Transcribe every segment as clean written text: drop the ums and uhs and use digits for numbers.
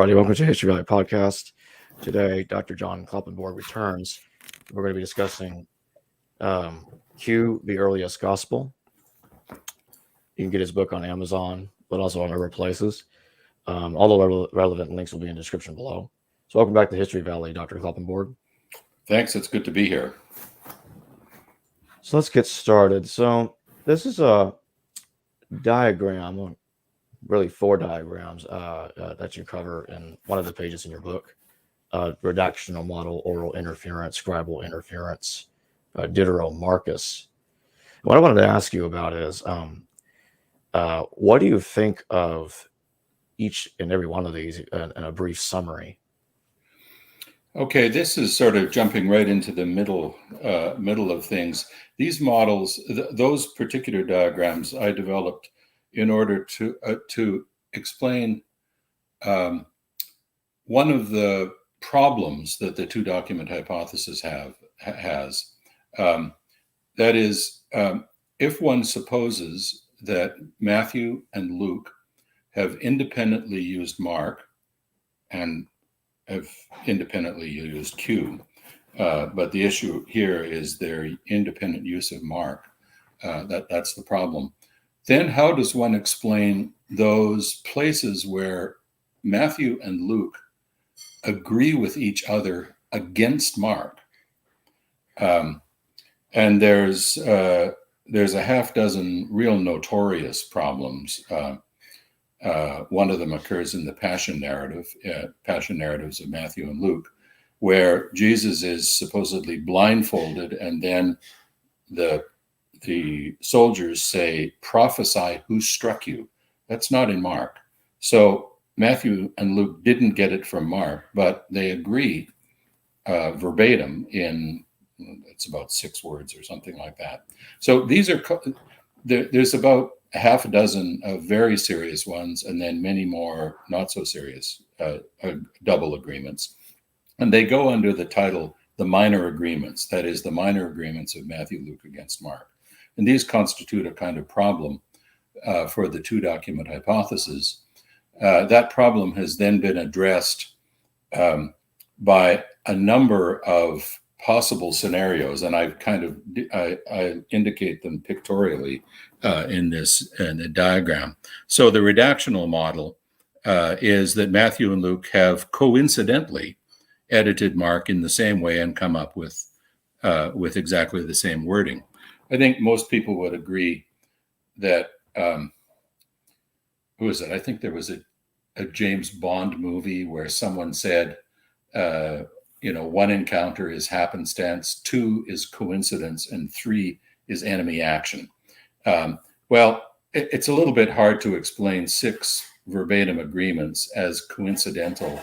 everybody. Welcome to History Valley Podcast. Today, Dr. John Kloppenborg returns. We're going to be discussing Q, the earliest gospel. You can get his book on Amazon, but also on other places. All the relevant links will be in the description below. So welcome back to History Valley, Dr. Kloppenborg. Thanks. It's good to be here. So let's get started. So this is a diagram, really 4 diagrams that you cover in one of the pages in your book. Redactional model, oral interference, scribal interference, Diderot Marcus. What I wanted to ask you about is, what do you think of each and every one of these in a brief summary? Okay, this is sort of jumping right into the middle of things. These models, those particular diagrams, I developed in order to explain one of the problems that the two-document hypothesis has. That is, if one supposes that Matthew and Luke have independently used Mark and have independently used Q, but the issue here is their independent use of Mark. That's the problem. Then how does one explain those places where Matthew and Luke agree with each other against Mark? And there's a half dozen real notorious problems. One of them occurs in the Passion narratives of Matthew and Luke, where Jesus is supposedly blindfolded, and then the soldiers say, "Prophesy who struck you." That's not in Mark. So Matthew and Luke didn't get it from Mark, but they agree verbatim in, it's about 6 words or something like that. So these are, there's about a half a dozen of very serious ones, and then many more not so serious double agreements. And they go under the title, the minor agreements, that is, the minor agreements of Matthew, Luke against Mark. And these constitute a kind of problem for the two-document hypothesis. That problem has then been addressed by a number of possible scenarios, and I indicate them pictorially in the diagram. So the redactional model is that Matthew and Luke have coincidentally edited Mark in the same way and come up with exactly the same wording. I think most people would agree that, who is it? I think there was a James Bond movie where someone said, 1 encounter is happenstance, 2 is coincidence, and 3 is enemy action. Well, it's a little bit hard to explain 6 verbatim agreements as coincidental,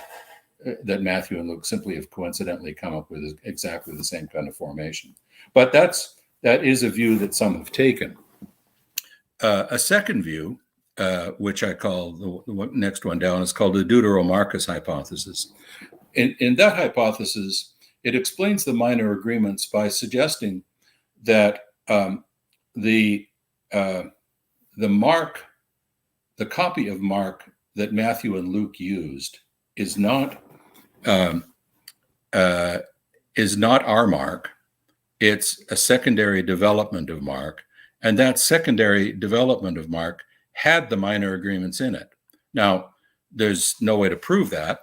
that Matthew and Luke simply have coincidentally come up with exactly the same kind of formation. But that is a view that some have taken. A second view, which I call the next one down, is called the Deutero-Marcus hypothesis. In that hypothesis, it explains the minor agreements by suggesting that the copy of Mark that Matthew and Luke used is not our Mark. It's a secondary development of Mark, and that secondary development of Mark had the minor agreements in it. Now, there's no way to prove that.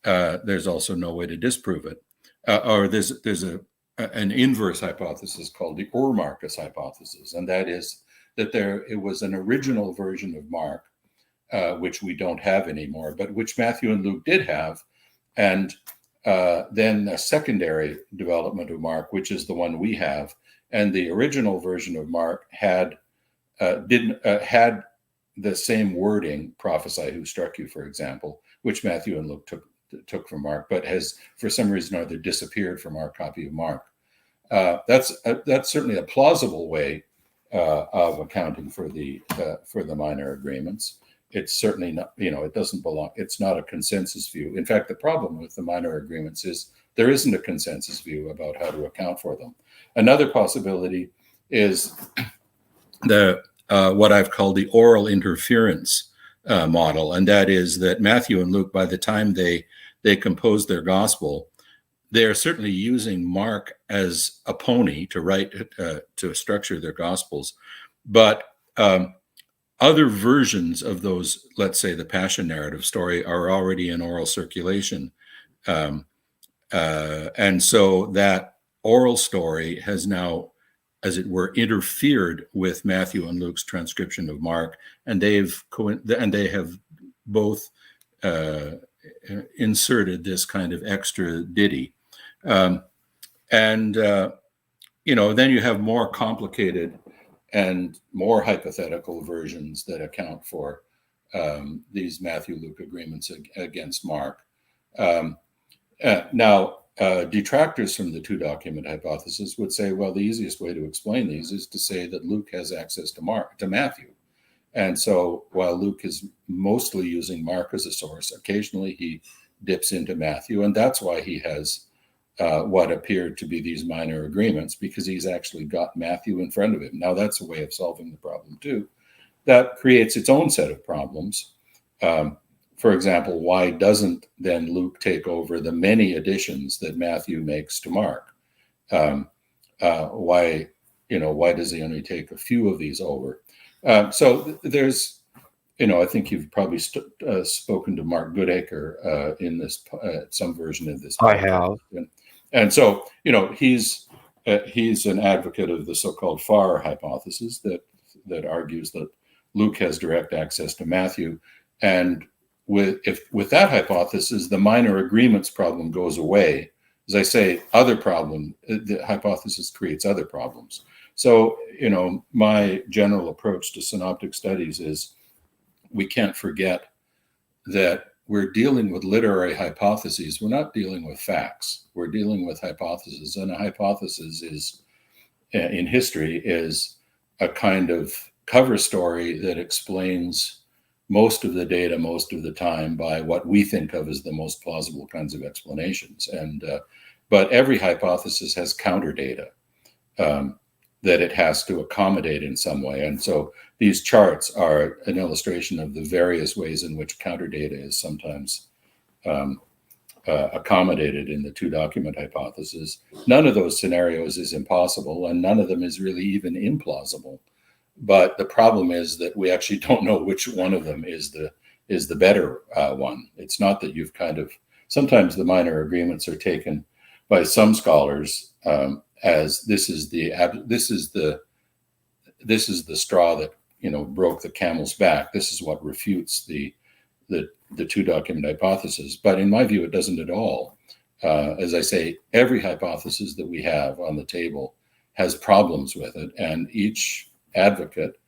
There's also no way to disprove it. Or there's an inverse hypothesis called the Marcus hypothesis, and that is that it was an original version of Mark, which we don't have anymore, but which Matthew and Luke did have, and then a secondary development of Mark, which is the one we have, and the original version of Mark had the same wording, "prophesy who struck you," for example, which Matthew and Luke took from Mark, but has for some reason or other disappeared from our copy of Mark. That's certainly a plausible way of accounting for the minor agreements. It's certainly not, it doesn't belong. It's not a consensus view. In fact, the problem with the minor agreements is there isn't a consensus view about how to account for them. Another possibility is what I've called the oral interference model, and that is that Matthew and Luke, by the time they composed their gospel, they are certainly using Mark as a pony to write to structure their gospels, but other versions of those, let's say the Passion narrative story, are already in oral circulation, and so that oral story has now, as it were, interfered with Matthew and Luke's transcription of Mark, and they have both inserted this kind of extra ditty, and then you have more complicated and more hypothetical versions that account for these Matthew-Luke agreements against Mark. Now, detractors from the two-document hypothesis would say, well, the easiest way to explain these is to say that Luke has access to Matthew. And so while Luke is mostly using Mark as a source, occasionally he dips into Matthew, and that's why he has what appeared to be these minor agreements, because he's actually got Matthew in front of him. Now, that's a way of solving the problem, too. That creates its own set of problems. For example, why doesn't then Luke take over the many additions that Matthew makes to Mark? Why does he only take a few of these over? So there's, I think you've probably spoken to Mark Goodacre in this some version of this. I have. And so, he's an advocate of the so-called Farr hypothesis that argues that Luke has direct access to Matthew, and with that hypothesis, the minor agreements problem goes away. As I say, the hypothesis creates other problems. So, my general approach to synoptic studies is we can't forget that we're dealing with literary hypotheses. We're not dealing with facts. We're dealing with hypotheses. And a hypothesis in history is a kind of cover story that explains most of the data most of the time by what we think of as the most plausible kinds of explanations. But every hypothesis has counter data that it has to accommodate in some way. And so these charts are an illustration of the various ways in which counter data is sometimes accommodated in the two-document hypothesis. None of those scenarios is impossible, and none of them is really even implausible. But the problem is that we actually don't know which one of them is the better one. It's not that you've sometimes the minor agreements are taken by some scholars as this is the straw that broke the camel's back. This is what refutes the two-document hypothesis. But in my view, it doesn't at all. As I say, every hypothesis that we have on the table has problems with it, and each advocate,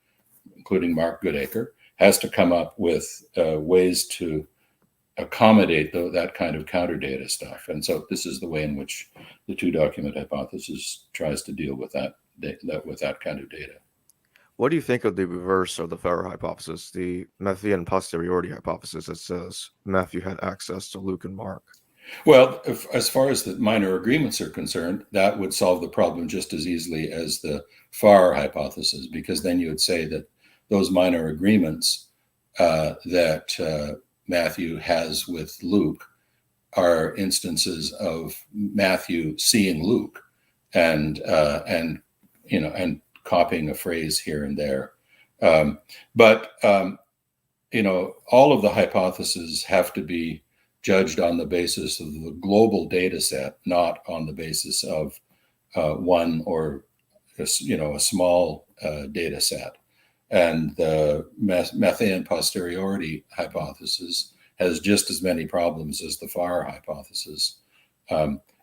including Mark Goodacre, has to come up with ways to accommodate that kind of counter data stuff. And so this is the way in which the two-document hypothesis tries to deal with that kind of data. What do you think of the reverse of the Farrer hypothesis, the Matthean posteriority hypothesis that says Matthew had access to Luke and Mark? Well, as far as the minor agreements are concerned, that would solve the problem just as easily as the Farrer hypothesis, because then you would say that those minor agreements that Matthew has with Luke are instances of Matthew seeing Luke and copying a phrase here and there. But all of the hypotheses have to be judged on the basis of the global data set, not on the basis of one or a small data set. And the Matthean posteriority hypothesis has just as many problems as the Farrer hypothesis.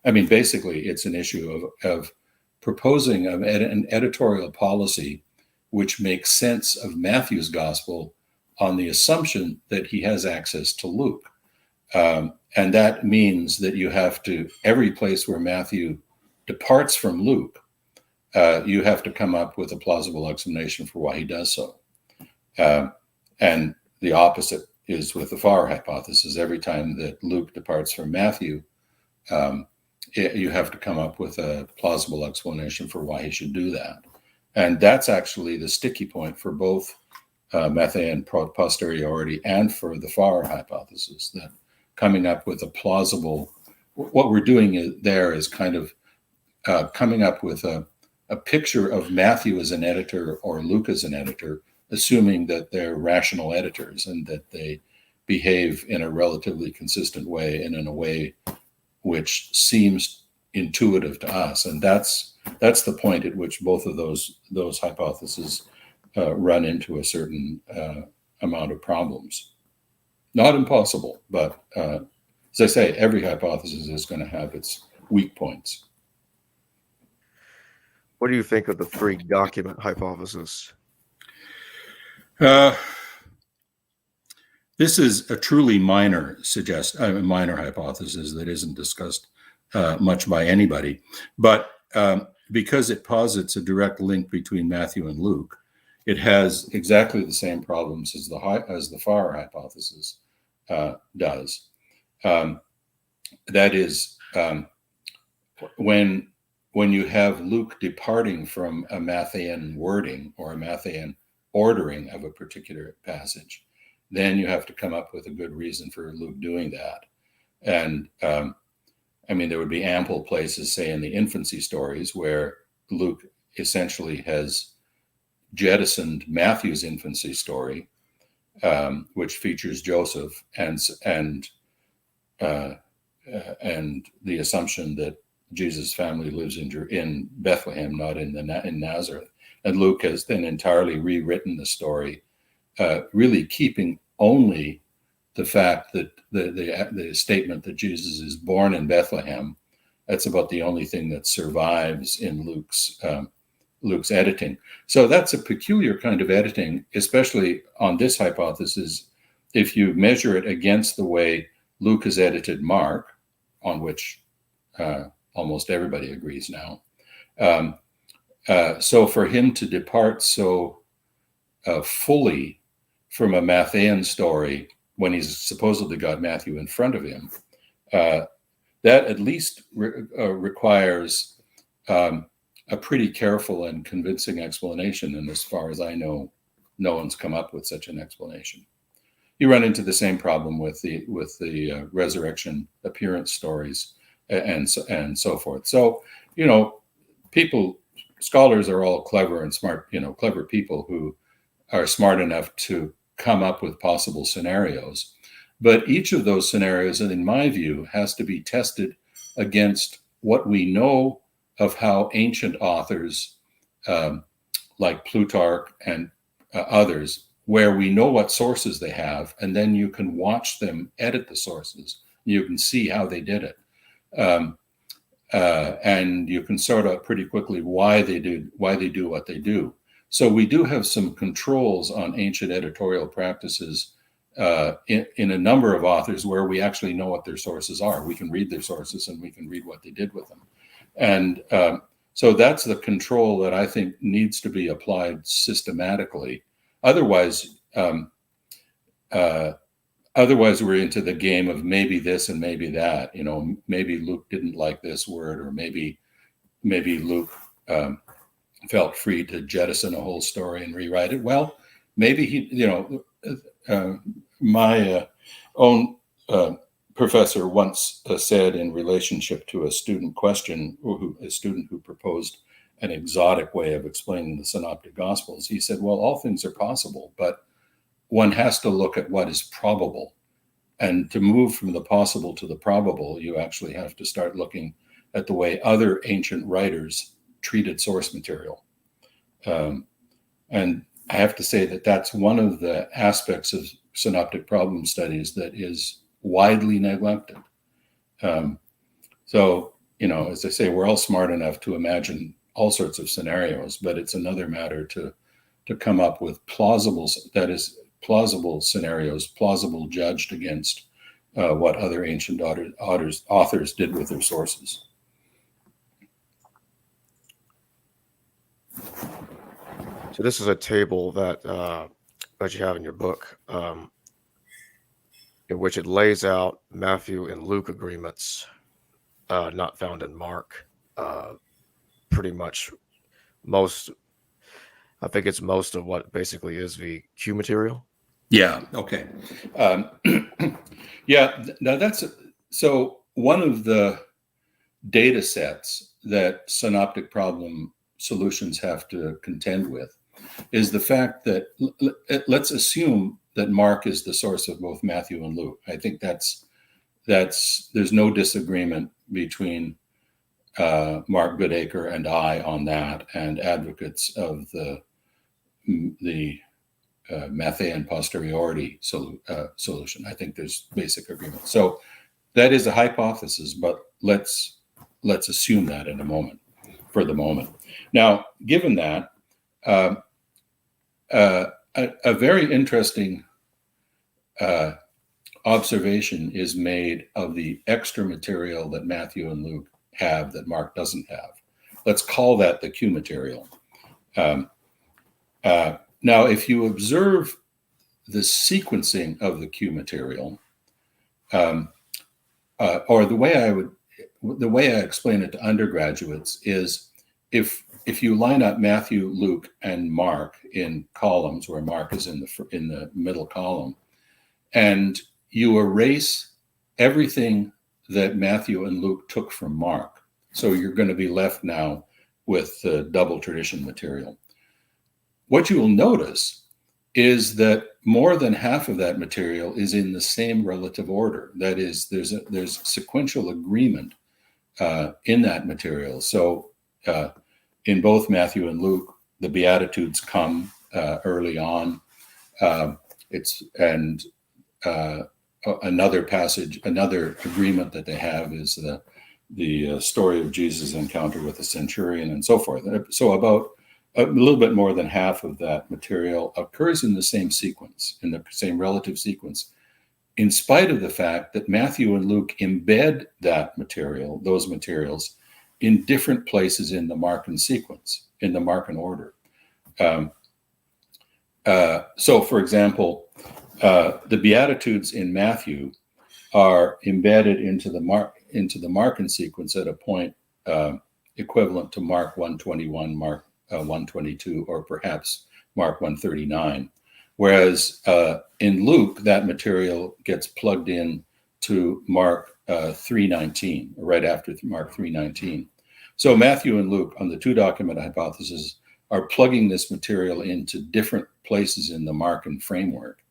Basically, it's an issue of proposing an editorial policy which makes sense of Matthew's gospel on the assumption that he has access to Luke. And that means that you have to, every place where Matthew departs from Luke, you have to come up with a plausible explanation for why he does so. And the opposite is with the Farrer hypothesis. Every time that Luke departs from Matthew, you have to come up with a plausible explanation for why he should do that. And that's actually the sticky point for both Matthean posteriority and for the Farr hypothesis, that coming up with a plausible, what we're doing there is kind of coming up with a picture of Matthew as an editor or Luke as an editor, assuming that they're rational editors and that they behave in a relatively consistent way and in a way which seems intuitive to us. And that's the point at which both of those hypotheses run into a certain amount of problems. Not impossible, but as I say, every hypothesis is going to have its weak points. What do you think of the three document hypothesis? This is a truly minor hypothesis that isn't discussed much by anybody, but because it posits a direct link between Matthew and Luke, it has exactly the same problems as the Farr hypothesis does. That is, when you have Luke departing from a Matthean wording or a Matthean ordering of a particular passage, then you have to come up with a good reason for Luke doing that. And I mean, there would be ample places, say in the infancy stories, where Luke essentially has jettisoned Matthew's infancy story, which features Joseph and the assumption that Jesus' family lives in Bethlehem, not in Nazareth. And Luke has then entirely rewritten the story, really keeping only the fact that the statement that Jesus is born in Bethlehem. That's about the only thing that survives in Luke's editing. So that's a peculiar kind of editing, especially on this hypothesis. If you measure it against the way Luke has edited Mark, on which almost everybody agrees now. So for him to depart so fully from a Matthean story when he's supposedly got Matthew in front of him, that at least requires a pretty careful and convincing explanation. And as far as I know, no one's come up with such an explanation. You run into the same problem with the resurrection appearance stories and so forth. So, scholars are all clever and smart, clever people who are smart enough to come up with possible scenarios. But each of those scenarios, in my view, has to be tested against what we know of how ancient authors like Plutarch and others, where we know what sources they have, and then you can watch them edit the sources. You can see how they did it. And you can sort out pretty quickly why they do what they do. So we do have some controls on ancient editorial practices in a number of authors where we actually know what their sources are. We can read their sources and we can read what they did with them. And so that's the control that I think needs to be applied systematically. Otherwise, we're into the game of maybe this and maybe that. Maybe Luke didn't like this word, or maybe Luke felt free to jettison a whole story and rewrite it. Well, maybe he, my own professor once said in relationship to a student question, a student who proposed an exotic way of explaining the synoptic gospels, he said, well, all things are possible, but one has to look at what is probable. And to move from the possible to the probable, you actually have to start looking at the way other ancient writers treated source material. And I have to say that that's one of the aspects of synoptic problem studies that is widely neglected. So, as I say, we're all smart enough to imagine all sorts of scenarios, but it's another matter to come up with plausible scenarios, plausible judged against what other ancient authors did with their sources. So this is a table that you have in your book, in which it lays out Matthew and Luke agreements, not found in Mark. Pretty much most, I think it's most of what basically is the Q material. Yeah. Okay. Yeah. Now so one of the data sets that synoptic problem solutions have to contend with is the fact that let's assume that Mark is the source of both Matthew and Luke. I think that's there's no disagreement between Mark Goodacre and I on that, and advocates of the Matthean posteriority solution. I think there's basic agreement. So that is a hypothesis, but let's assume that in a moment, for the moment. Now, given that, a very interesting observation is made of the extra material that Matthew and Luke have that Mark doesn't have. Let's call that the Q material. Now, if you observe the sequencing of the Q material, or the way I explain it to undergraduates is, if you line up Matthew, Luke, and Mark in columns, where Mark is in the middle column, and you erase everything that Matthew and Luke took from Mark, so you're going to be left now with the double tradition material. What you will notice is that more than half of that material is in the same relative order. That is, there's sequential agreement in that material. So in both Matthew and Luke, the Beatitudes come early on. Another passage, another agreement that they have is the story of Jesus' encounter with the centurion and so forth. So about a little bit more than half of that material occurs in the same sequence, in the same relative sequence, in spite of the fact that Matthew and Luke embed that material, those materials, in different places in the Markan sequence, in the Markan order. So, for example, the Beatitudes in Matthew are embedded into the Markan sequence at a point equivalent to Mark 121, Mark 122, or perhaps Mark 139. Whereas in Luke, that material gets plugged in to Mark 3:19, right after Mark 3:19. So Matthew and Luke, on the two document hypothesis, are plugging this material into different places in the Markan framework.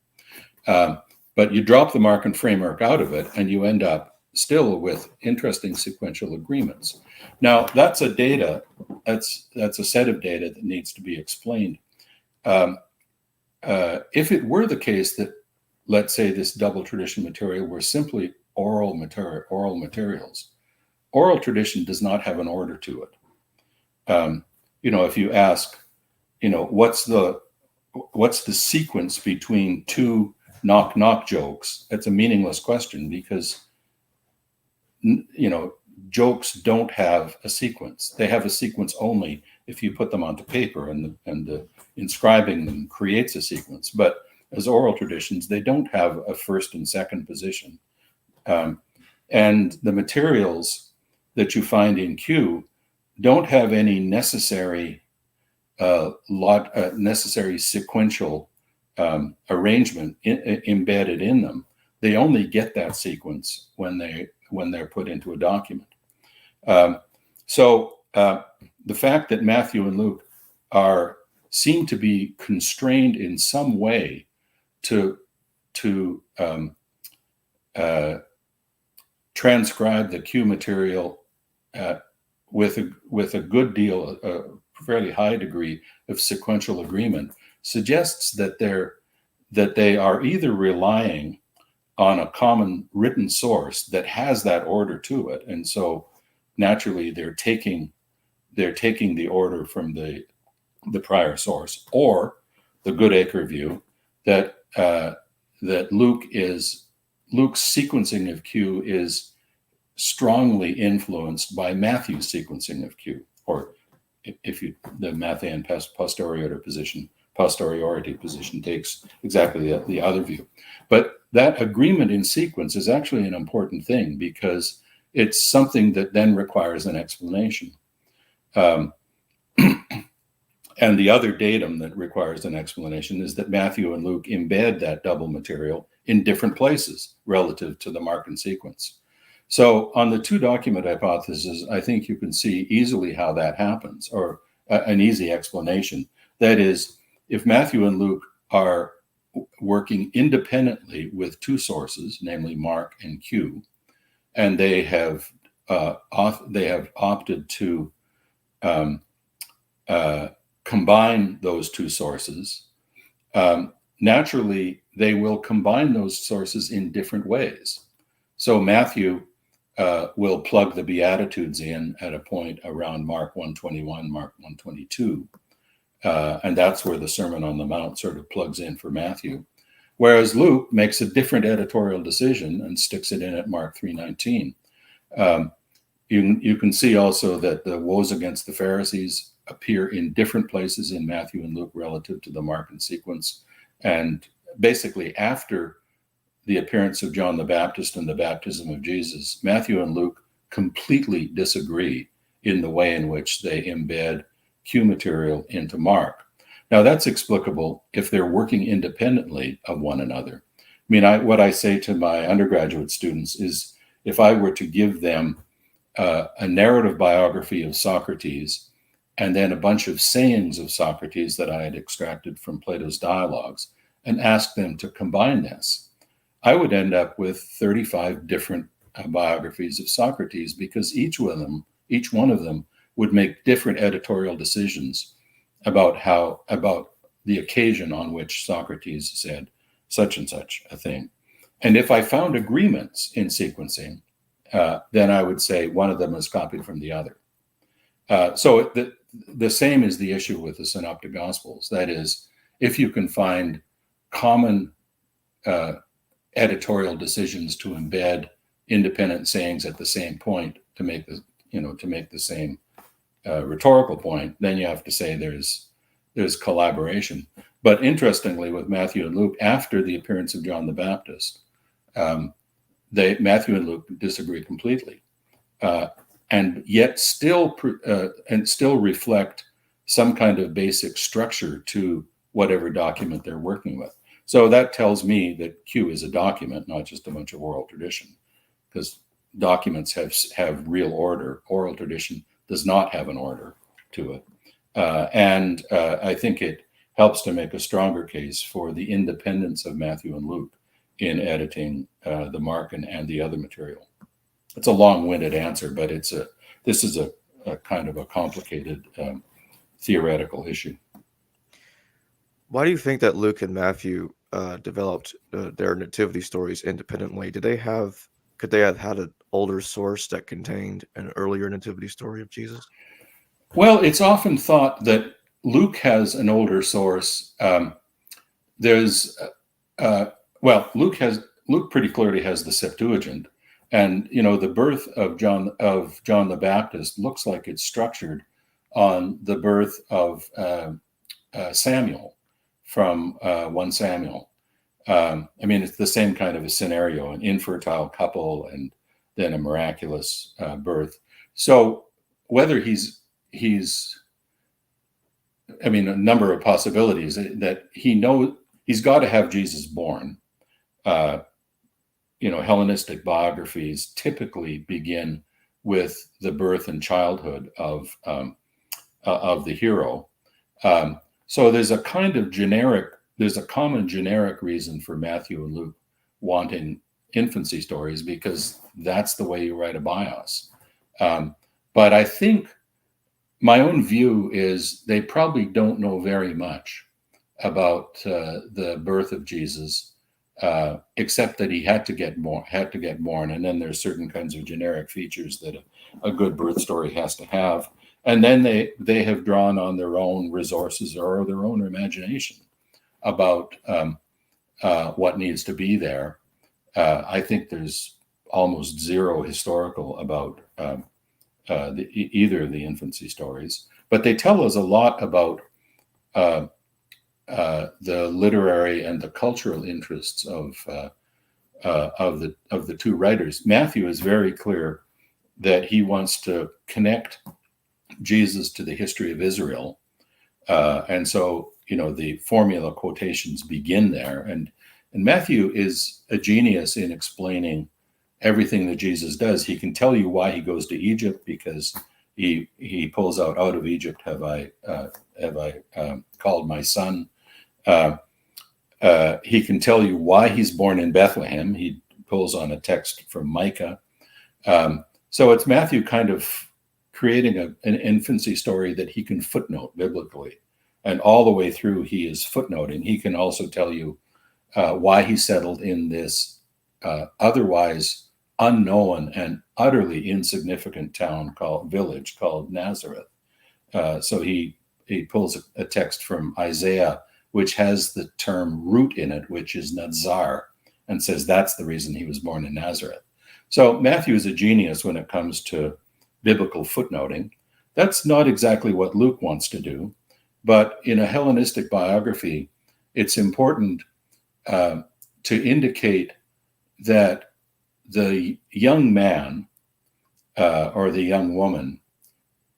But you drop the Markan framework out of it, and you end up still with interesting sequential agreements. Now, that's a set of data that needs to be explained. If it were the case that, let's say, this double tradition material were simply oral materials, oral tradition does not have an order to it. If you ask, what's the sequence between two knock jokes, it's a meaningless question, because jokes don't have a sequence. They have a sequence only if you put them onto paper, and inscribing them creates a sequence. But as oral traditions, they don't have a first and second position. And the materials that you find in Q don't have any necessary sequential arrangement embedded in them. They only get that sequence when they're put into a document. So the fact that Matthew and Luke seem to be constrained in some way to transcribe the Q material with a good deal, a fairly high degree of sequential agreement, suggests that they are either relying on a common written source that has that order to it, and so naturally they're taking the order from the prior source, or the Goodacre view that Luke's sequencing of Q is strongly influenced by Matthew's sequencing of Q, or the Matthean posteriority position takes exactly the other view. But that agreement in sequence is actually an important thing, because it's something that then requires an explanation. And the other datum that requires an explanation is that Matthew and Luke embed that double material in different places relative to the Markan sequence. So on the two document hypothesis, I think you can see easily how that happens, or an easy explanation. That is, if Matthew and Luke are working independently with two sources, namely Mark and Q, and they have opted to combine those two sources, naturally they will combine those sources in different ways. So Matthew will plug the Beatitudes in at a point around Mark 121, Mark 122, and that's where the Sermon on the Mount sort of plugs in for Matthew. Whereas Luke makes a different editorial decision and sticks it in at Mark 3:19. You can see also that the woes against the Pharisees appear in different places in Matthew and Luke relative to the Markan sequence. And basically after the appearance of John the Baptist and the baptism of Jesus, Matthew and Luke completely disagree in the way in which they embed Q material into Mark. Now that's explicable if they're working independently of one another. I mean, what I say to my undergraduate students is, if I were to give them a narrative biography of Socrates and then a bunch of sayings of Socrates that I had extracted from Plato's dialogues and ask them to combine this, I would end up with 35 different biographies of Socrates, because each one of them would make different editorial decisions about the occasion on which Socrates said such and such a thing. And if I found agreements in sequencing, then I would say one of them is copied from the other. So the same is the issue with the Synoptic Gospels. That is, if you can find common editorial decisions to embed independent sayings at the same point to make the same rhetorical point, then you have to say there's collaboration. But interestingly, with Matthew and Luke, after the appearance of John the Baptist, Matthew and Luke disagree completely, and yet still reflect some kind of basic structure to whatever document they're working with. So that tells me that Q is a document, not just a bunch of oral tradition, because documents have real order. Oral tradition does not have an order to it. And I think it helps to make a stronger case for the independence of Matthew and Luke in editing the Markan and the other material. It's a long-winded answer, but this is a kind of a complicated theoretical issue. Why do you think that Luke and Matthew developed their nativity stories independently? Could they have had an older source that contained an earlier nativity story of Jesus? Well, it's often thought that Luke has an older source. Luke pretty clearly has the Septuagint, and the birth of John the Baptist looks like it's structured on the birth of Samuel from 1 Samuel. It's the same kind of a scenario: an infertile couple and then a miraculous birth. So whether he's a number of possibilities that he knows he's got to have Jesus born. Hellenistic biographies typically begin with the birth and childhood of the hero. So there's a common generic reason for Matthew and Luke wanting infancy stories, because that's the way you write a bios. But I think my own view is they probably don't know very much about the birth of Jesus, except that he had to get born, and then there's certain kinds of generic features that a good birth story has to have, and then they have drawn on their own resources or their own imagination about what needs to be there. I think there's almost zero historical about either of the infancy stories, but they tell us a lot about the literary and the cultural interests of the two writers. Matthew is very clear that he wants to connect Jesus to the history of Israel, And so, the formula quotations begin there. And Matthew is a genius in explaining everything that Jesus does. He can tell you why he goes to Egypt, because he pulls out of Egypt have I called my son. He can tell you why he's born in Bethlehem. He pulls on a text from Micah. So it's Matthew kind of creating an infancy story that he can footnote biblically. And all the way through, he is footnoting. He can also tell you why he settled in this otherwise unknown and utterly insignificant village called Nazareth. So he pulls a text from Isaiah, which has the term root in it, which is Nazar, and says that's the reason he was born in Nazareth. So Matthew is a genius when it comes to biblical footnoting. That's not exactly what Luke wants to do, but in a Hellenistic biography, it's important to indicate that the young man or the young woman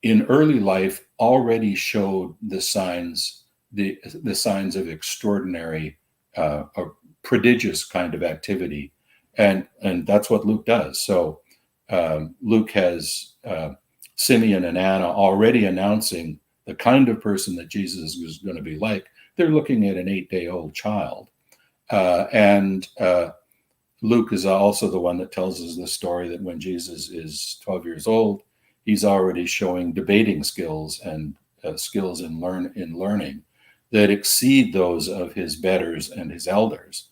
in early life already showed the signs of extraordinary or prodigious kind of activity, and that's what Luke does. So Luke has Simeon and Anna already announcing the kind of person that Jesus was going to be like. They're looking at an 8-day-old child, and Luke is also the one that tells us the story that when Jesus is 12 years old, he's already showing debating skills and skills in learning that exceed those of his betters and his elders.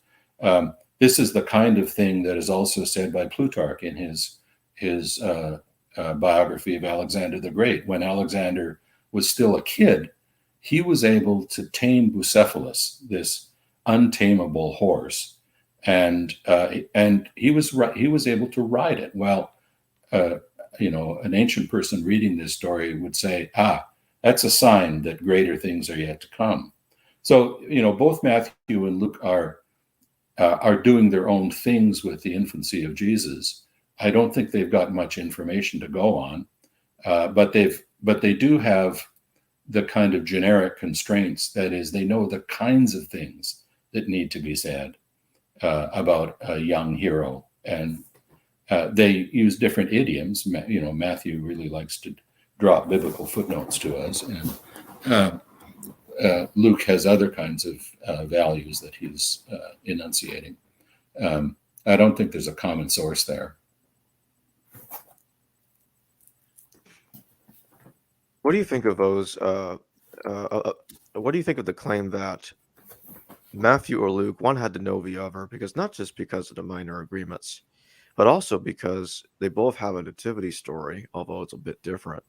This is the kind of thing that is also said by Plutarch in his biography of Alexander the Great. When Alexander was still a kid, he was able to tame Bucephalus, this untamable horse, and he was able to ride it. Well, an ancient person reading this story would say, that's a sign that greater things are yet to come. So, both Matthew and Luke are doing their own things with the infancy of Jesus. I don't think they've got much information to go on, but they do have the kind of generic constraints. That is, they know the kinds of things that need to be said about a young hero, and they use different idioms. Matthew really likes to drop biblical footnotes to us, and Luke has other kinds of values that he's enunciating. I don't think there's a common source there. What do you think of those? What do you think of the claim that Matthew or Luke, one had to know the other, because not just because of the minor agreements, but also because they both have a nativity story, although it's a bit different,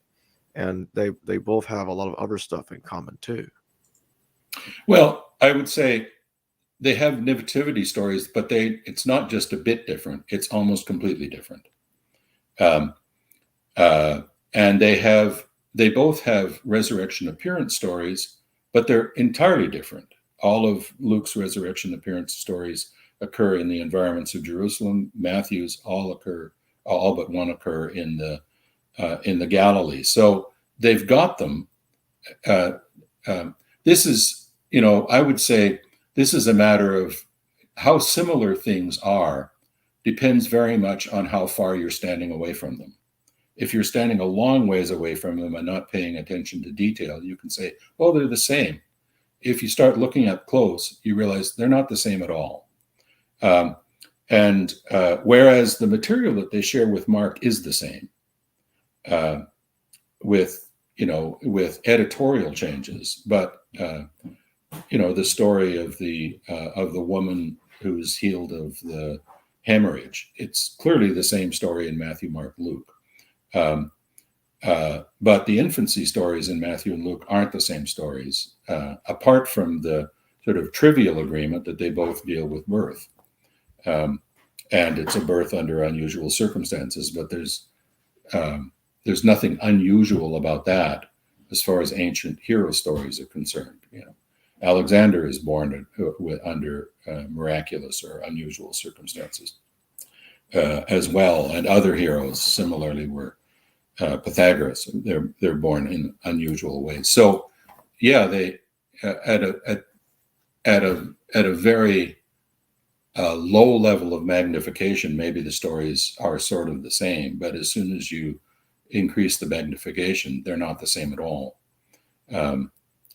and they both have a lot of other stuff in common too? Well, I would say they have nativity stories, but it's not just a bit different; it's almost completely different. And they both have resurrection appearance stories, but they're entirely different. All of Luke's resurrection appearance stories occur in the environments of Jerusalem. Matthew's all but one occur in the Galilee. So they've got them. This is, I would say this is a matter of how similar things are depends very much on how far you're standing away from them. If you're standing a long ways away from them and not paying attention to detail, you can say, oh, they're the same. If you start looking up close, you realize they're not the same at all. Whereas the material that they share with Mark is the same, with editorial changes, but the story of the woman who was healed of the hemorrhage, it's clearly the same story in Matthew, Mark, Luke. But the infancy stories in Matthew and Luke aren't the same stories, apart from the sort of trivial agreement that they both deal with birth. And it's a birth under unusual circumstances, but there's nothing unusual about that as far as ancient hero stories are concerned. Alexander is born under miraculous or unusual circumstances as well, and other heroes similarly were. Pythagoras, they're born in unusual ways. So, yeah, they at a very low level of magnification, maybe the stories are sort of the same, but as soon as you increase the magnification, they're not the same at all.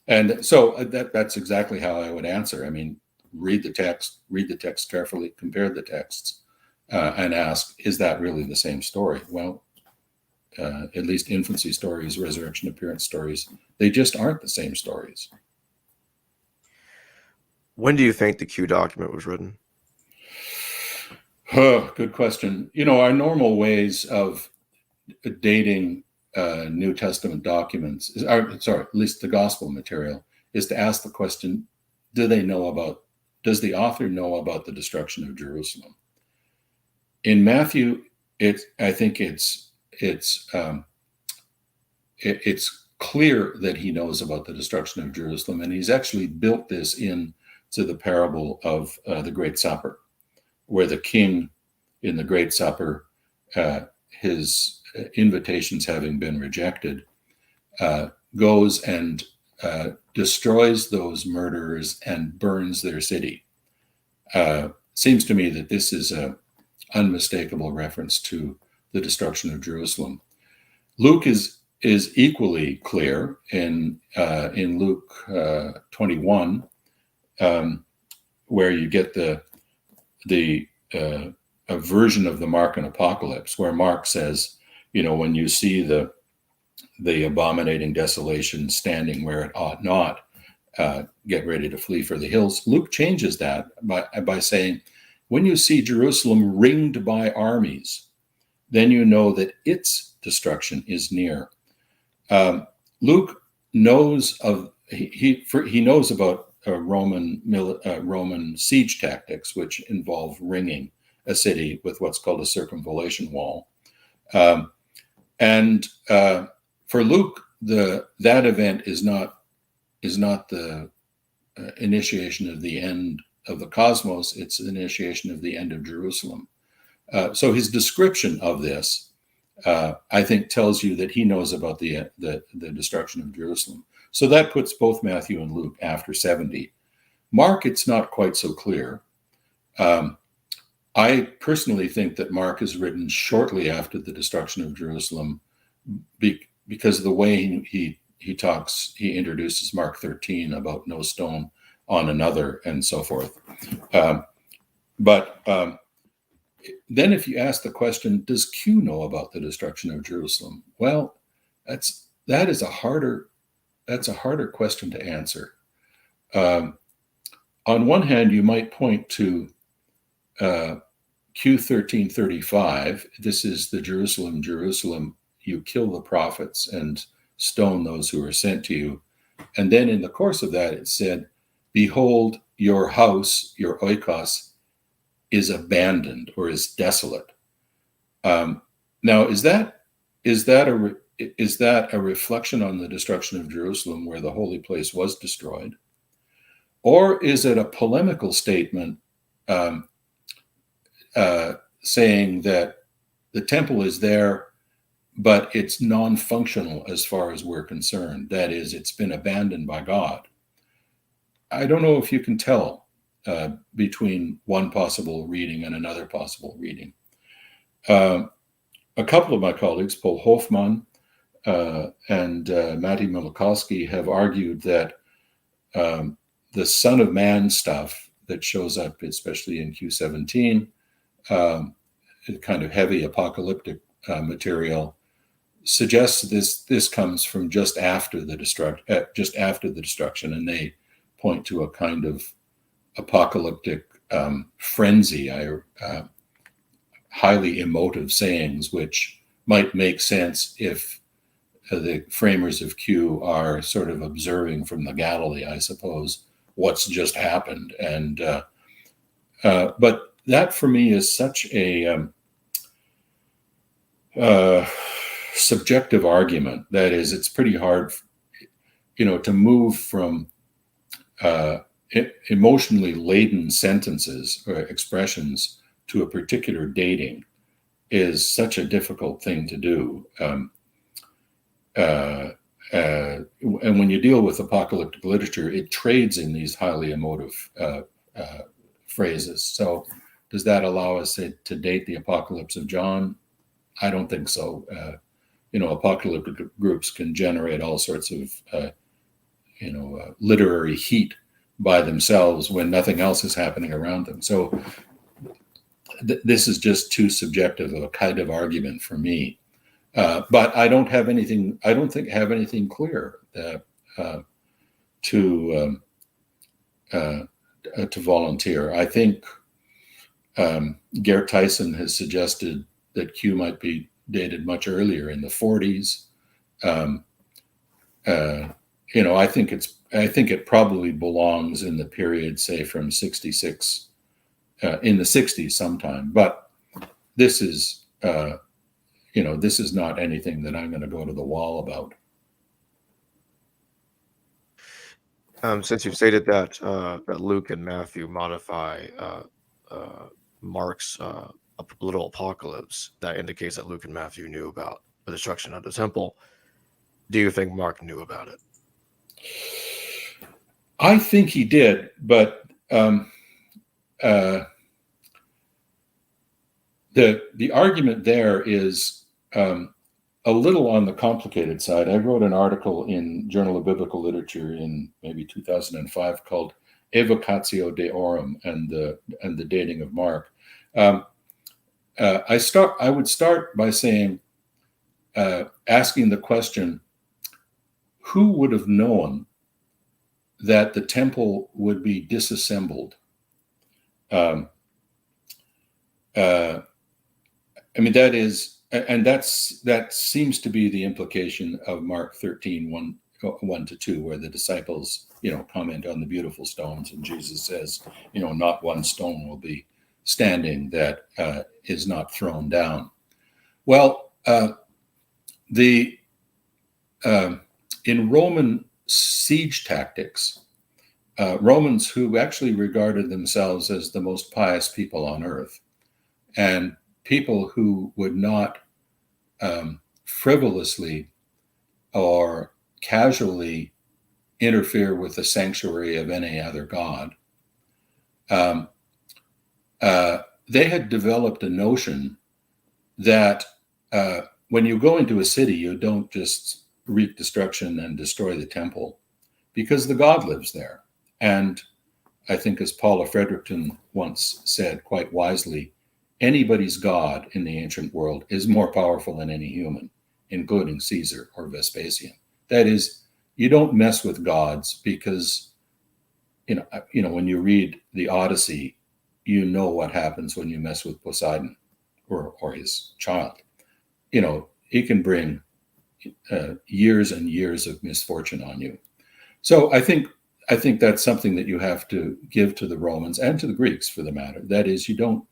And so that's exactly how I would answer. I mean, read the text carefully, compare the texts, and ask, is that really the same story? Well, at least infancy stories, resurrection appearance stories, they just aren't the same stories. When do you think the Q document was written? Good question. Our normal ways of dating New Testament documents, at least the gospel material, is to ask the question, does the author know about the destruction of Jerusalem? In Matthew, I think it's clear that he knows about the destruction of Jerusalem, and he's actually built this into the parable of the Great Supper, where the king in the Great Supper, his invitations having been rejected, goes and destroys those murderers and burns their city. Seems to me that this is an unmistakable reference to the destruction of Jerusalem. Luke is equally clear in Luke 21, where you get a version of the Markan apocalypse, where Mark says, when you see the abominating desolation standing where it ought not, get ready to flee for the hills. Luke changes that by saying, when you see Jerusalem ringed by armies, then you know that its destruction is near. Luke knows he knows about Roman siege tactics, which involve ringing a city with what's called a circumvallation wall. And for Luke, that event is not the initiation of the end of the cosmos. It's the initiation of the end of Jerusalem. So his description of this, I think, tells you that he knows about the destruction of Jerusalem. So that puts both Matthew and Luke after 70. Mark, it's not quite so clear. I personally think that Mark is written shortly after the destruction of Jerusalem, because of the way he introduces Mark 13 about no stone on another and so forth. But then if you ask the question, does Q know about the destruction of Jerusalem? Well, that is a harder question to answer. On one hand, you might point to Q 1335. This is the Jerusalem, you kill the prophets and stone those who are sent to you. And then in the course of that, it said, behold, your house, your oikos, is abandoned or is desolate. Now, is that a reflection on the destruction of Jerusalem, where the holy place was destroyed? Or is it a polemical statement saying that the temple is there, but it's non-functional as far as we're concerned? That is, it's been abandoned by God. I don't know if you can tell between one possible reading and another possible reading. A couple of my colleagues, Paul Hofmann and Matti Miłkowski, have argued that the Son of Man stuff that shows up, especially in Q17, kind of heavy apocalyptic material, suggests this comes from just after the destruction, and they point to a kind of apocalyptic frenzy, highly emotive sayings, which might make sense if the framers of Q are sort of observing from the Galilee, I suppose, what's just happened. And but that for me is such a subjective argument. That is, it's pretty hard, to move from emotionally laden sentences or expressions to a particular dating is such a difficult thing to do. and when you deal with apocalyptic literature, it trades in these highly emotive phrases. So does that allow us to date the apocalypse of John? I don't think so. Apocalyptic groups can generate all sorts of, literary heat by themselves when nothing else is happening around them. So this is just too subjective of a kind of argument for me. But I don't have anything. I don't think have anything clear to volunteer. I think Gert Tyson has suggested that Q might be dated much earlier in the 40s. I think it probably belongs in the period, say, from 66 in the 60s sometime. But this is this is not anything that I'm going to go to the wall about. Since you've stated that that Luke and Matthew modify Mark's little apocalypse, that indicates that Luke and Matthew knew about the destruction of the temple. Do you think Mark knew about it? I think he did, but the argument there is a little on the complicated side. I wrote an article in Journal of Biblical Literature in maybe 2005 called "Evocatio Deorum" and the dating of Mark. I would start by saying, asking the question, who would have known that the temple would be disassembled? That is, and that seems to be the implication of Mark 13, 1-2, where the disciples, comment on the beautiful stones, and Jesus says, not one stone will be standing that is not thrown down. Well, in Roman siege tactics, Romans who actually regarded themselves as the most pious people on earth, and people who would not frivolously or casually interfere with the sanctuary of any other god, they had developed a notion that when you go into a city, you don't just wreak destruction and destroy the temple, because the god lives there. And I think, as Paula Fredericton once said quite wisely, anybody's god in the ancient world is more powerful than any human, including Caesar or Vespasian. That is, you don't mess with gods because, when you read the Odyssey, you know what happens when you mess with Poseidon or his child. He can bring years and years of misfortune on you. So I think that's something that you have to give to the Romans and to the Greeks, for the matter. That is, you don't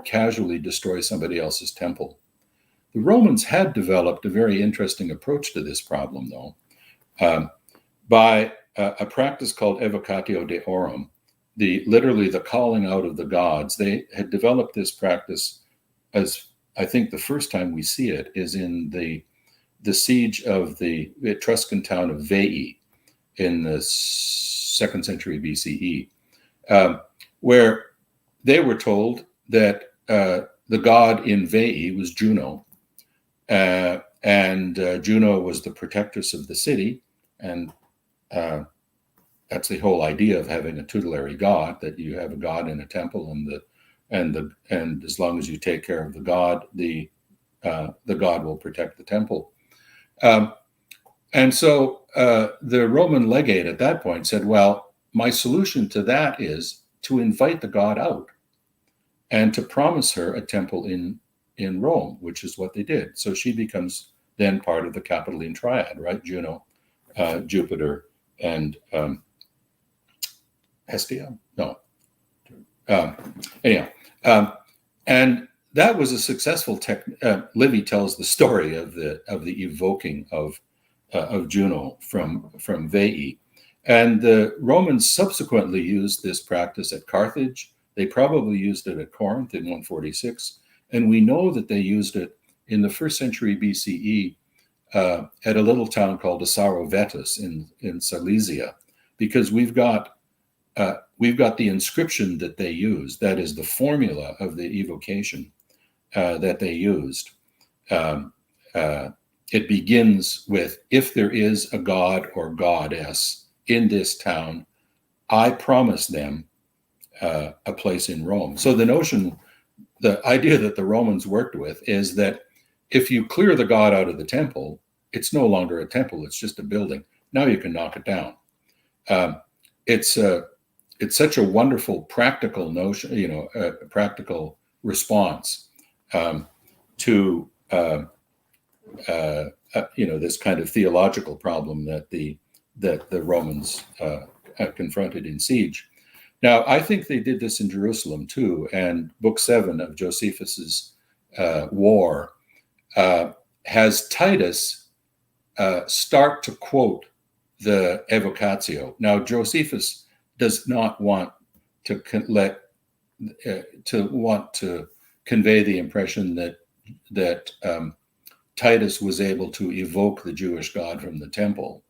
casually destroy somebody else's temple. The Romans had developed a very interesting approach to this problem, though, by a practice called Evocatio Deorum, literally the calling out of the gods. They had developed this practice, as I think the first time we see it is in the siege of the Etruscan town of Veii in the 2nd century BCE, where they were told that the god in Veii was Juno, and Juno was the protectress of the city, and that's the whole idea of having a tutelary god, that you have a god in a temple, and as long as you take care of the god god will protect the temple. And so the Roman legate at that point said, well, my solution to that is to invite the god out and to promise her a temple in Rome, which is what they did. So she becomes then part of the Capitoline Triad, right? Juno, Jupiter, and Hestia? No. And that was a successful Livy tells the story of the evoking of Juno from Veii. And the Romans subsequently used this practice at Carthage. They probably used it at Corinth in 146. And we know that they used it in the 1st century BCE at a little town called Asarovetus in Silesia, because we've got the inscription that they used, that is the formula of the evocation that they used. It begins with, if there is a god or goddess in this town, I promise them a place in Rome. So the idea that the Romans worked with is that if you clear the god out of the temple, it's no longer a temple, it's just a building. Now you can knock it down. It's such a wonderful practical notion, a practical response to this kind of theological problem that the Romans confronted in siege. Now, I think they did this in Jerusalem too, and Book 7 of Josephus's War has Titus start to quote the Evocatio. Now, Josephus does not want to convey the impression that Titus was able to evoke the Jewish God from the temple.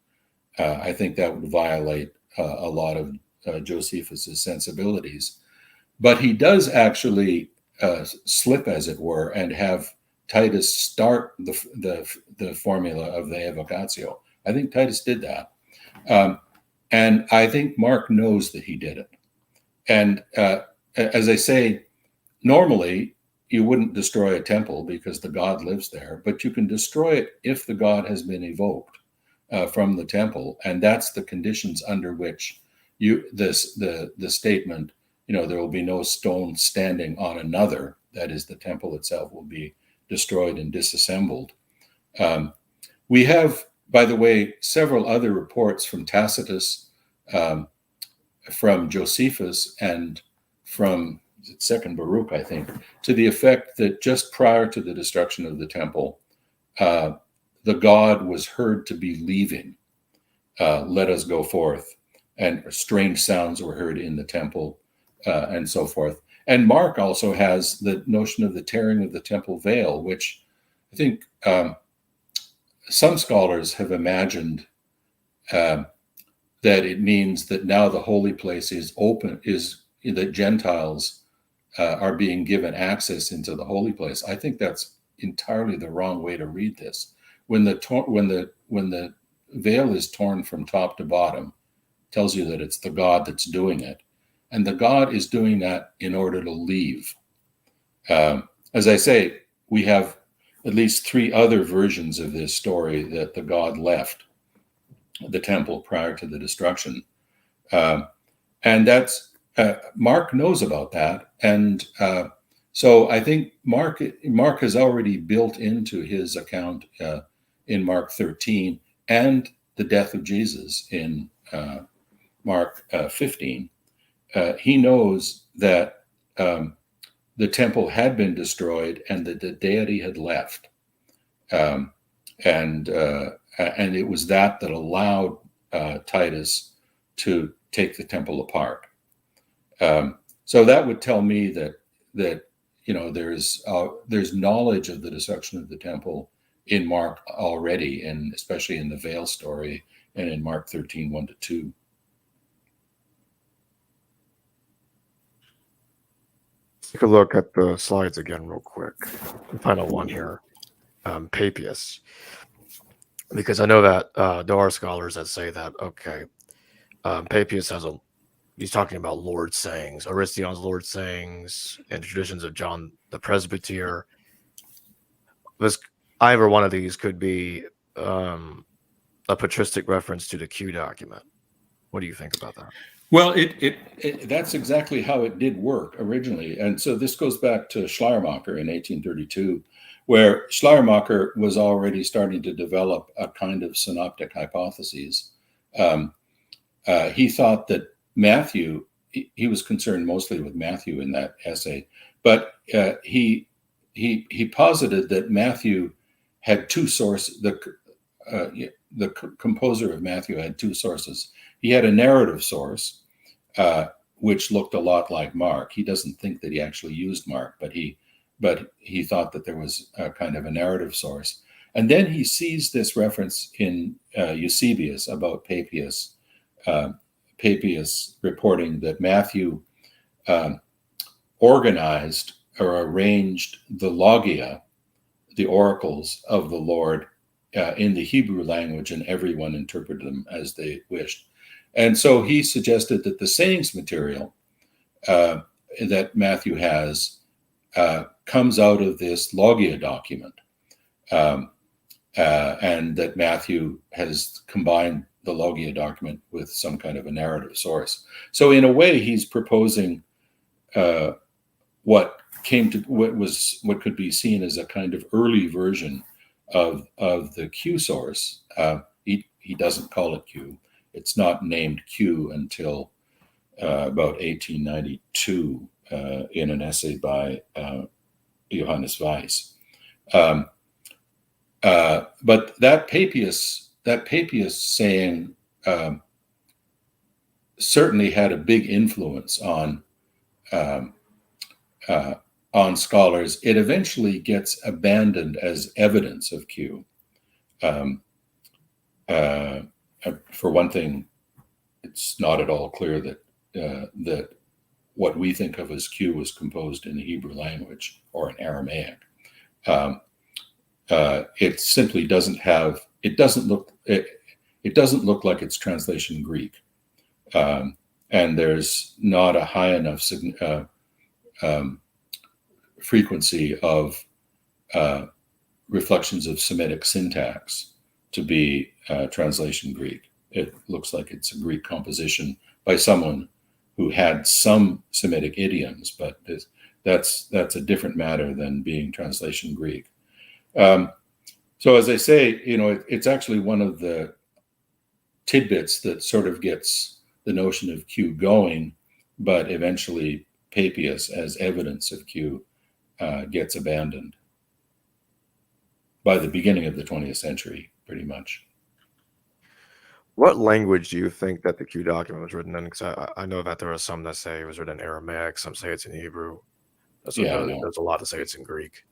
I think that would violate a lot of Josephus's sensibilities. But he does actually slip, as it were, and have Titus start the formula of the Evocatio. I think Titus did that. And I think Mark knows that he did it. And as I say, normally you wouldn't destroy a temple because the god lives there, but you can destroy it if the god has been evoked from the temple. And that's the conditions under which the statement, there will be no stone standing on another, that is, the temple itself will be destroyed and disassembled. We have, by the way, several other reports from Tacitus, from Josephus, and from Second Baruch, I think, to the effect that just prior to the destruction of the temple, the god was heard to be leaving. Let us go forth. And strange sounds were heard in the temple, and so forth. And Mark also has the notion of the tearing of the temple veil, which I think some scholars have imagined that it means that now the holy place is open, that Gentiles are being given access into the holy place. I think that's entirely the wrong way to read this. When the veil is torn from top to bottom, it tells you that it's the God that's doing it, and the God is doing that in order to leave. As I say, we have at least 3 other versions of this story that the God left the temple prior to the destruction, and that's Mark knows about that, and so I think Mark has already built into his account in Mark 13 and the death of Jesus in Mark 15. He knows that the temple had been destroyed and that the deity had left, and it was that allowed Titus to take the temple apart. So that would tell me that there's knowledge of the destruction of the temple in Mark already, and especially in the veil story and in Mark 13, 1-2. Take a look at the slides again real quick. The final one here, Papias. Because I know that there are scholars that say that, okay, Papias he's talking about Lord's sayings, Aristion's Lord's sayings, and traditions of John the Presbyter. Either one of these could be a patristic reference to the Q document. What do you think about that? Well, that's exactly how it did work originally. And so this goes back to Schleiermacher in 1832, where Schleiermacher was already starting to develop a kind of synoptic hypotheses. He thought that Matthew, he was concerned mostly with Matthew in that essay, but he posited that Matthew had 2 sources. The composer of Matthew had 2 sources. He had a narrative source, which looked a lot like Mark. He doesn't think that he actually used Mark, but he thought that there was a kind of a narrative source. And then he sees this reference in Eusebius about Papias, Papias reporting that Matthew organized or arranged the Logia, the oracles of the Lord, in the Hebrew language, and everyone interpreted them as they wished. And so he suggested that the sayings material that Matthew has comes out of this Logia document, and that Matthew has combined the Logia document with some kind of a narrative source. So in a way, he's proposing what could be seen as a kind of early version of the Q source. He doesn't call it Q. It's not named Q until about 1892 in an essay by Johannes Weiss. But that Papias saying certainly had a big influence on scholars. It eventually gets abandoned as evidence of Q. For one thing, it's not at all clear that what we think of as Q was composed in the Hebrew language or in Aramaic. It simply doesn't have. It doesn't look like it's translation Greek, and there's not a high enough frequency of reflections of Semitic syntax to be translation Greek. It looks like it's a Greek composition by someone who had some Semitic idioms, but that's a different matter than being translation Greek. So as I say, it's actually one of the tidbits that sort of gets the notion of Q going, but eventually Papias as evidence of Q gets abandoned by the beginning of the 20th century, pretty much. What language do you think that the Q document was written in? Because I know that there are some that say it was written in Aramaic, some say it's in Hebrew. So there's a lot to say it's in Greek.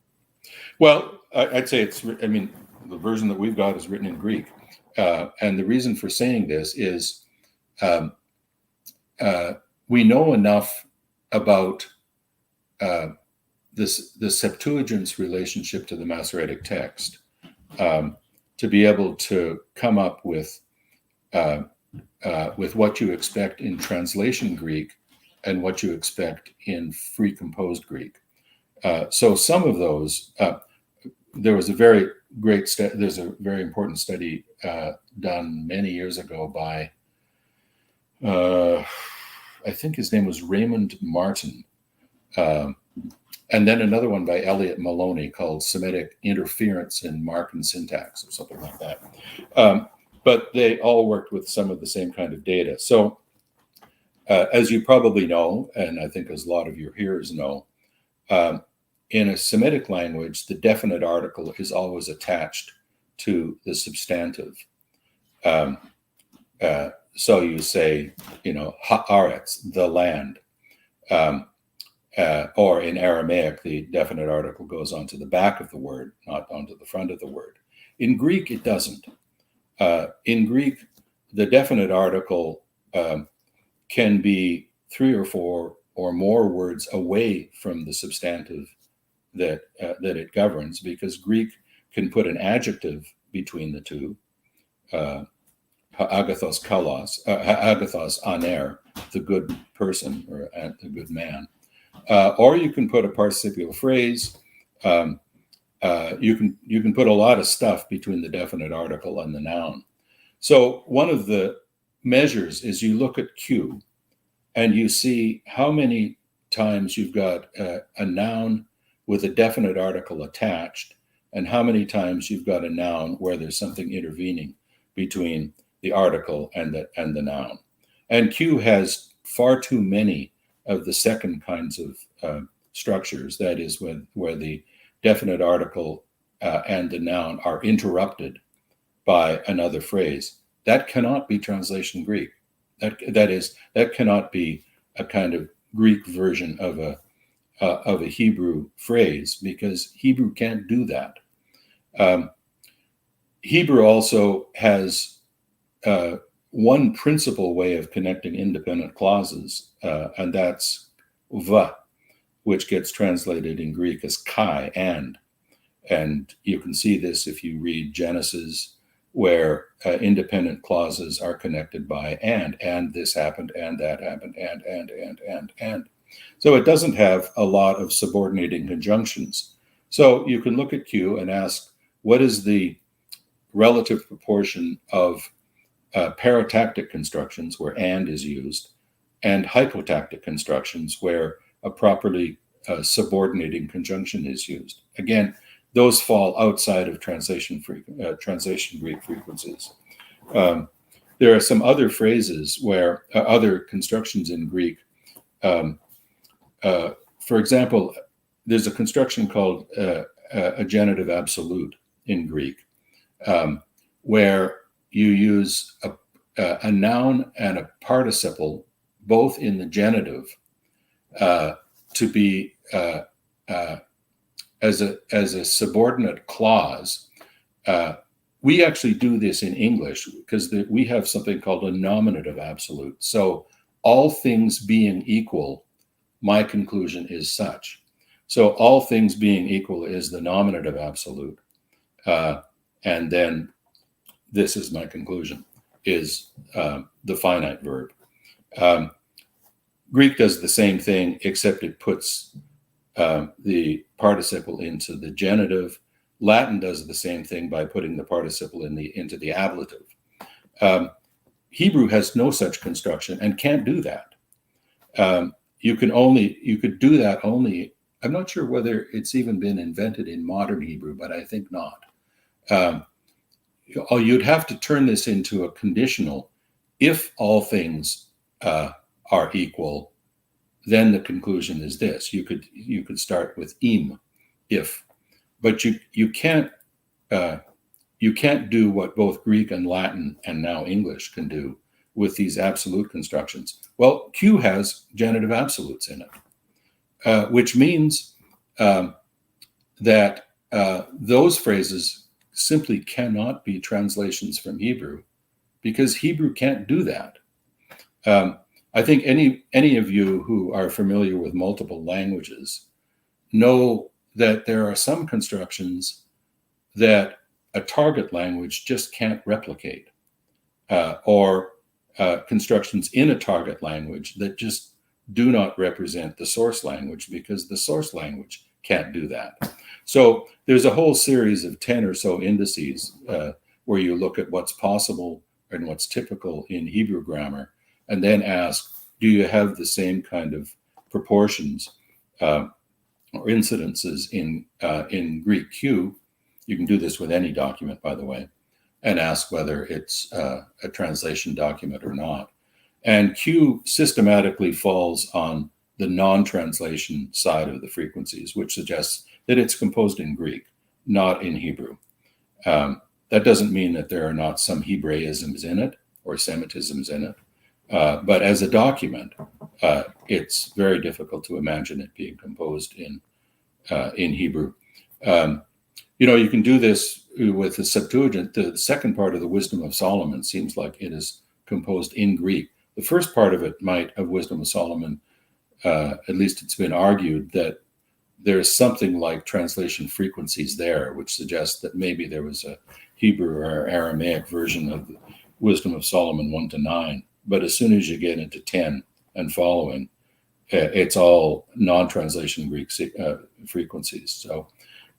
Well, I'd say the version that we've got is written in Greek. And the reason for saying this is we know enough about the Septuagint's relationship to the Masoretic text to be able to come up with what you expect in translation Greek and what you expect in free composed Greek. So some of those, there's a very important study done many years ago by, I think his name was Raymond Martin, and then another one by Elliot Maloney called Semitic Interference in Markan Syntax or something like that. But they all worked with some of the same kind of data. So as you probably know, and I think as a lot of your hearers know, in a Semitic language, the definite article is always attached to the substantive. So you say, haaretz, the land. Or in Aramaic, the definite article goes onto the back of the word, not onto the front of the word. In Greek, it doesn't. In Greek, the definite article can be 3 or 4 or more words away from the substantive that it governs, because Greek can put an adjective between the two, agathos kalos, agathos aner, the good person or the good man, or you can put a participial phrase. You can put a lot of stuff between the definite article and the noun. So one of the measures is you look at Q and you see how many times you've got a noun with a definite article attached, and how many times you've got a noun where there's something intervening between the article and the noun. And Q has far too many of the second kinds of structures, that is, where the definite article and the noun are interrupted by another phrase. That cannot be translation Greek. That cannot be a kind of Greek version of a Hebrew phrase, because Hebrew can't do that. Hebrew also has one principal way of connecting independent clauses, and that's va, which gets translated in Greek as kai, and. And you can see this if you read Genesis, where independent clauses are connected by and this happened, and that happened, and. So it doesn't have a lot of subordinating conjunctions. So you can look at Q and ask, what is the relative proportion of paratactic constructions where and is used, and hypotactic constructions where a properly subordinating conjunction is used? Again, those fall outside of translation Greek frequencies. There are some other phrases where other constructions in Greek. For example, there's a construction called a genitive absolute in Greek, where you use a noun and a participle both in the genitive to be as a subordinate clause. We actually do this in English because we have something called a nominative absolute. So all things being equal, my conclusion is such. So all things being equal is the nominative absolute. And then this is my conclusion, is the finite verb. Greek does the same thing, except it puts the participle into the genitive. Latin does the same thing by putting the participle into the ablative. Hebrew has no such construction and can't do that. You could do that only. I'm not sure whether it's even been invented in modern Hebrew, but I think not. You'd have to turn this into a conditional. If all things are equal, then the conclusion is this. You could start with im, if, but you can't do what both Greek and Latin and now English can do with these absolute constructions. Well, Q has genitive absolutes in it, which means that those phrases simply cannot be translations from Hebrew, because Hebrew can't do that. I think any of you who are familiar with multiple languages know that there are some constructions that a target language just can't replicate, or constructions in a target language that just do not represent the source language, because the source language can't do that. So there's a whole series of 10 or so indices where you look at what's possible and what's typical in Hebrew grammar, and then ask, do you have the same kind of proportions or incidences in Greek Q? You can do this with any document, by the way, and ask whether it's a translation document or not. And Q systematically falls on the non-translation side of the frequencies, which suggests that it's composed in Greek, not in Hebrew. That doesn't mean that there are not some Hebraisms in it or Semitisms in it. But as a document, it's very difficult to imagine it being composed in Hebrew. You can do this with the Septuagint. The second part of the Wisdom of Solomon seems like it is composed in Greek. The first part of it might, of Wisdom of Solomon, at least it's been argued that there's something like translation frequencies there, which suggests that maybe there was a Hebrew or Aramaic version of the Wisdom of Solomon 1-9. But as soon as you get into 10 and following, it's all non-translation Greek frequencies. So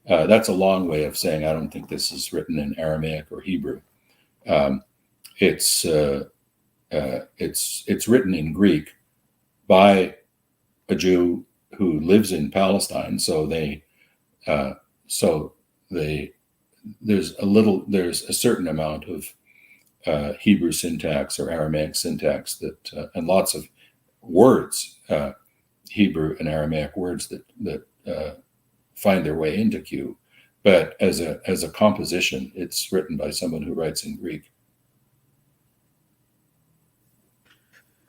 that's a long way of saying I don't think this is written in Aramaic or Hebrew. It's written in Greek by a Jew who lives in Palestine. So there's a certain amount of Hebrew syntax or Aramaic syntax that, and lots of words, Hebrew and Aramaic words that find their way into Q. But as a composition, it's written by someone who writes in Greek.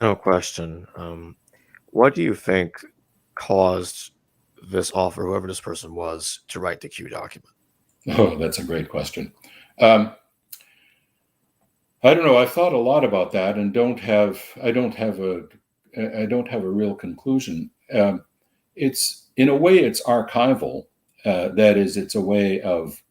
No question. What do you think caused this author, whoever this person was, to write the Q document? Oh, that's a great question. I don't know. I've thought a lot about that, and I don't have a real conclusion. It's in a way it's archival. That is, it's a way of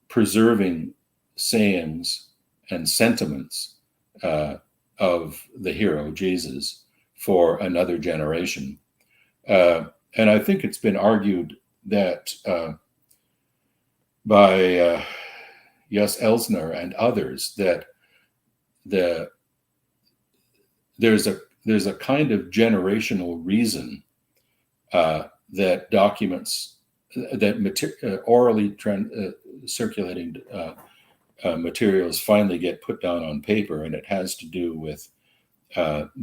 preserving sayings and sentiments of the hero Jesus for another generation. And I think it's been argued that by Jus Elsner and others that there's a kind of generational reason that documents that orally circulating materials finally get put down on paper, and it has to do with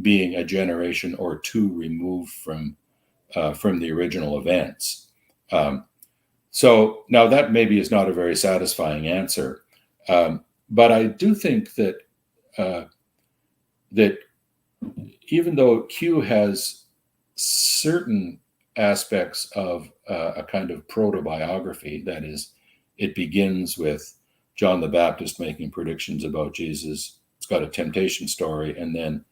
being a generation or two removed from the original events. So now that maybe is not a very satisfying answer, but I do think that that even though Q has certain aspects of a kind of proto-biography, that is, it begins with John the Baptist making predictions about Jesus. It's got a temptation story, and then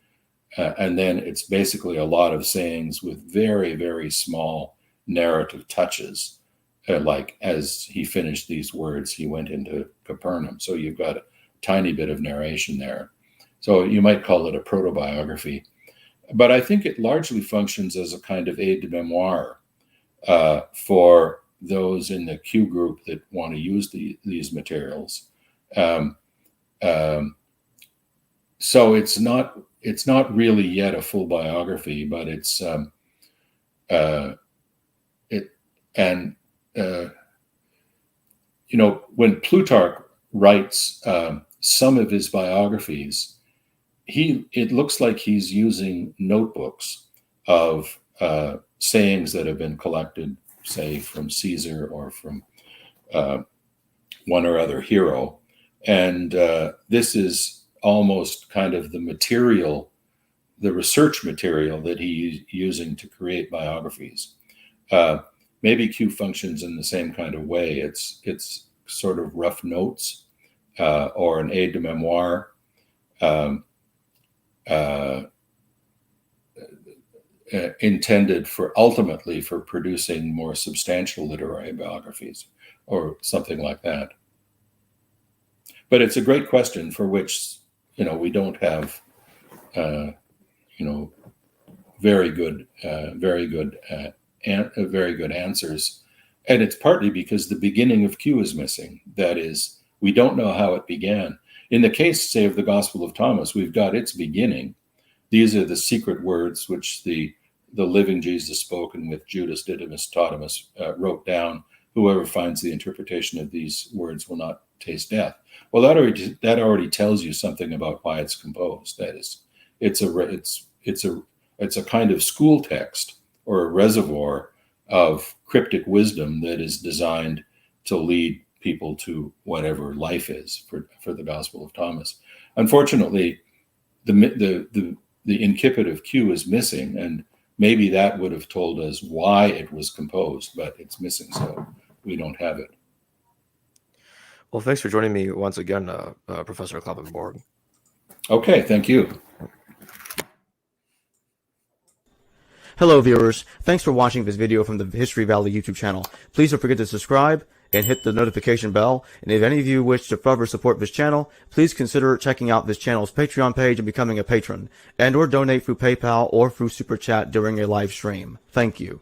it's basically a lot of sayings with very, very small narrative touches, like as he finished these words, he went into Capernaum. So you've got a tiny bit of narration there. So you might call it a proto-biography. But I think it largely functions as a kind of aide de memoire for those in the Q group that want to use these materials. So it's not really yet a full biography, but it's when Plutarch writes some of his biographies, it looks like he's using notebooks of sayings that have been collected, say, from Caesar or from one or other hero. And this is almost kind of the research material that he's using to create biographies. Maybe Q functions in the same kind of way. It's sort of rough notes or an aide de memoire. Intended ultimately for producing more substantial literary biographies or something like that. But it's a great question for which, we don't have, very good answers. And it's partly because the beginning of Q is missing. That is, we don't know how it began. In the case, say, of the Gospel of Thomas, we've got its beginning. These are the secret words which the living Jesus spoken with Judas Didymus Tautomus wrote down. Whoever finds the interpretation of these words will not taste death. Well, that already tells you something about why it's composed. That is, it's a kind of school text or a reservoir of cryptic wisdom that is designed to lead people to whatever life is for the Gospel of Thomas. Unfortunately, the incipit of Q is missing, and maybe that would have told us why it was composed, but it's missing, so we don't have it. Well, thanks for joining me once again, Professor Kloppenborg. Okay, thank you. Hello viewers, thanks for watching this video from the History Valley YouTube channel. Please don't forget to subscribe and hit the notification bell. And if any of you wish to further support this channel, please consider checking out this channel's Patreon page and becoming a patron, and or donate through PayPal or through Super Chat during a live stream. Thank you.